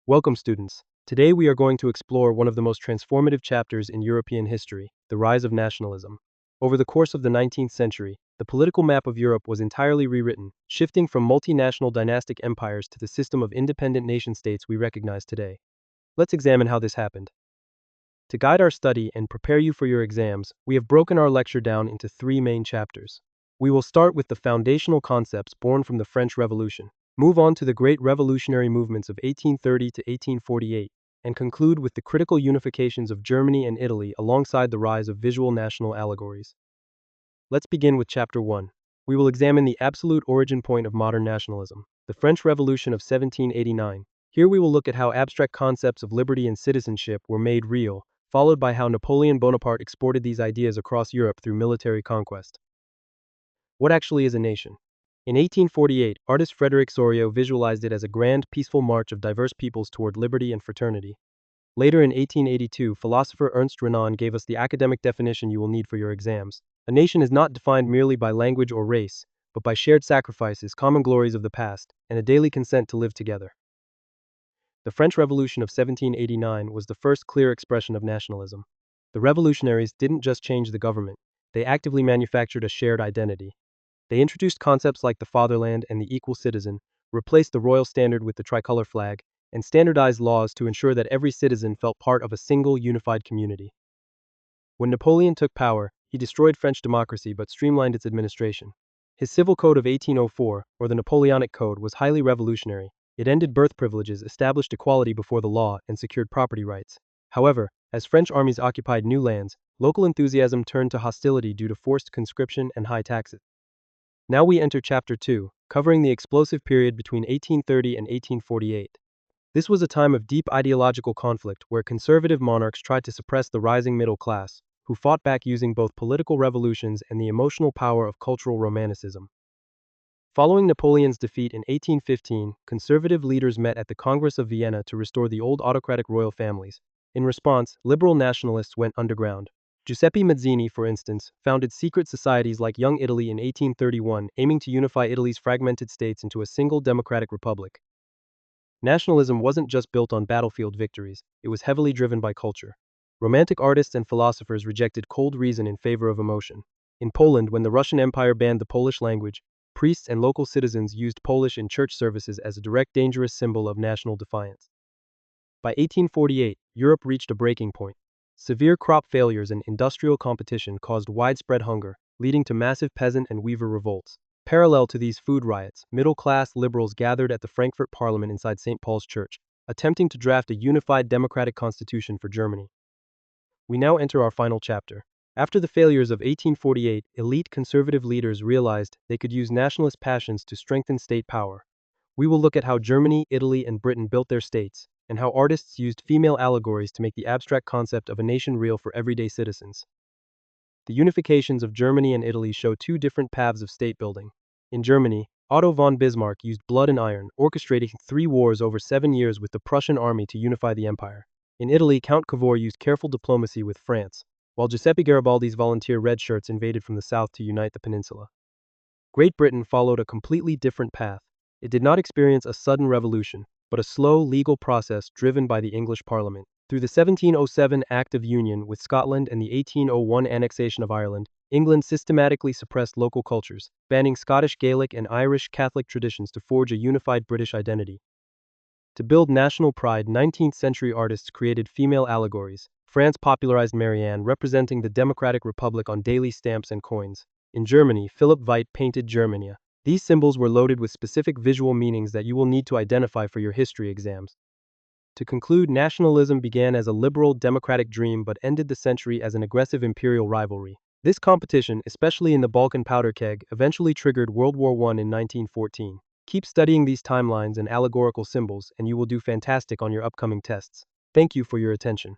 Welcome, students. Today we are going to explore one of the most transformative chapters in European history, the rise of nationalism. Over the course of the 19th century, the political map of Europe was entirely rewritten, shifting from multinational dynastic empires to the system of independent nation-states we recognize today. Let's examine how this happened. To guide our study and prepare you for your exams, we have broken our lecture down into three main chapters. We will start with the foundational concepts born from the French Revolution, move on to the great revolutionary movements of 1830 to 1848, and conclude with the critical unifications of Germany and Italy alongside the rise of visual national allegories. Let's begin with Chapter 1. We will examine the absolute origin point of modern nationalism, the French Revolution of 1789. Here we will look at how abstract concepts of liberty and citizenship were made real, followed by how Napoleon Bonaparte exported these ideas across Europe through military conquest. What actually is a nation? In 1848, artist Frederick Sorio visualized it as a grand, peaceful march of diverse peoples toward liberty and fraternity. Later in 1882, philosopher Ernst Renan gave us the academic definition you will need for your exams. A nation is not defined merely by language or race, but by shared sacrifices, common glories of the past, and a daily consent to live together. The French Revolution of 1789 was the first clear expression of nationalism. The revolutionaries didn't just change the government, they actively manufactured a shared identity. They introduced concepts like the fatherland and the equal citizen, replaced the royal standard with the tricolor flag, and standardized laws to ensure that every citizen felt part of a single, unified community. When Napoleon took power, he destroyed French democracy but streamlined its administration. His civil code of 1804, or the Napoleonic Code, was highly revolutionary. It ended birth privileges, established equality before the law, and secured property rights. However, as French armies occupied new lands, local enthusiasm turned to hostility due to forced conscription and high taxes. Now we enter Chapter 2, covering the explosive period between 1830 and 1848. This was a time of deep ideological conflict where conservative monarchs tried to suppress the rising middle class, who fought back using both political revolutions and the emotional power of cultural Romanticism. Following Napoleon's defeat in 1815, conservative leaders met at the Congress of Vienna to restore the old autocratic royal families. In response, liberal nationalists went underground. Giuseppe Mazzini, for instance, founded secret societies like Young Italy in 1831, aiming to unify Italy's fragmented states into a single democratic republic. Nationalism wasn't just built on battlefield victories, it was heavily driven by culture. Romantic artists and philosophers rejected cold reason in favor of emotion. In Poland, when the Russian Empire banned the Polish language, priests and local citizens used Polish in church services as a direct, dangerous symbol of national defiance. By 1848, Europe reached a breaking point. Severe crop failures and industrial competition caused widespread hunger, leading to massive peasant and weaver revolts. Parallel to these food riots, middle-class liberals gathered at the Frankfurt Parliament inside St. Paul's Church, attempting to draft a unified democratic constitution for Germany. We now enter our final chapter. After the failures of 1848, elite conservative leaders realized they could use nationalist passions to strengthen state power. We will look at how Germany, Italy, and Britain built their states, and how artists used female allegories to make the abstract concept of a nation real for everyday citizens. The unifications of Germany and Italy show two different paths of state building. In Germany, Otto von Bismarck used blood and iron, orchestrating 3 wars over 7 years with the Prussian army to unify the empire. In Italy, Count Cavour used careful diplomacy with France, while Giuseppe Garibaldi's volunteer red shirts invaded from the south to unite the peninsula. Great Britain followed a completely different path. It did not experience a sudden revolution, but a slow legal process driven by the English Parliament. Through the 1707 Act of Union with Scotland and the 1801 annexation of Ireland, England systematically suppressed local cultures, banning Scottish Gaelic and Irish Catholic traditions to forge a unified British identity. To build national pride, 19th-century artists created female allegories. France popularized Marianne, representing the Democratic Republic on daily stamps and coins. In Germany, Philipp Veit painted Germania. These symbols were loaded with specific visual meanings that you will need to identify for your history exams. To conclude, nationalism began as a liberal democratic dream but ended the century as an aggressive imperial rivalry. This competition, especially in the Balkan powder keg, eventually triggered World War I in 1914. Keep studying these timelines and allegorical symbols, and you will do fantastic on your upcoming tests. Thank you for your attention.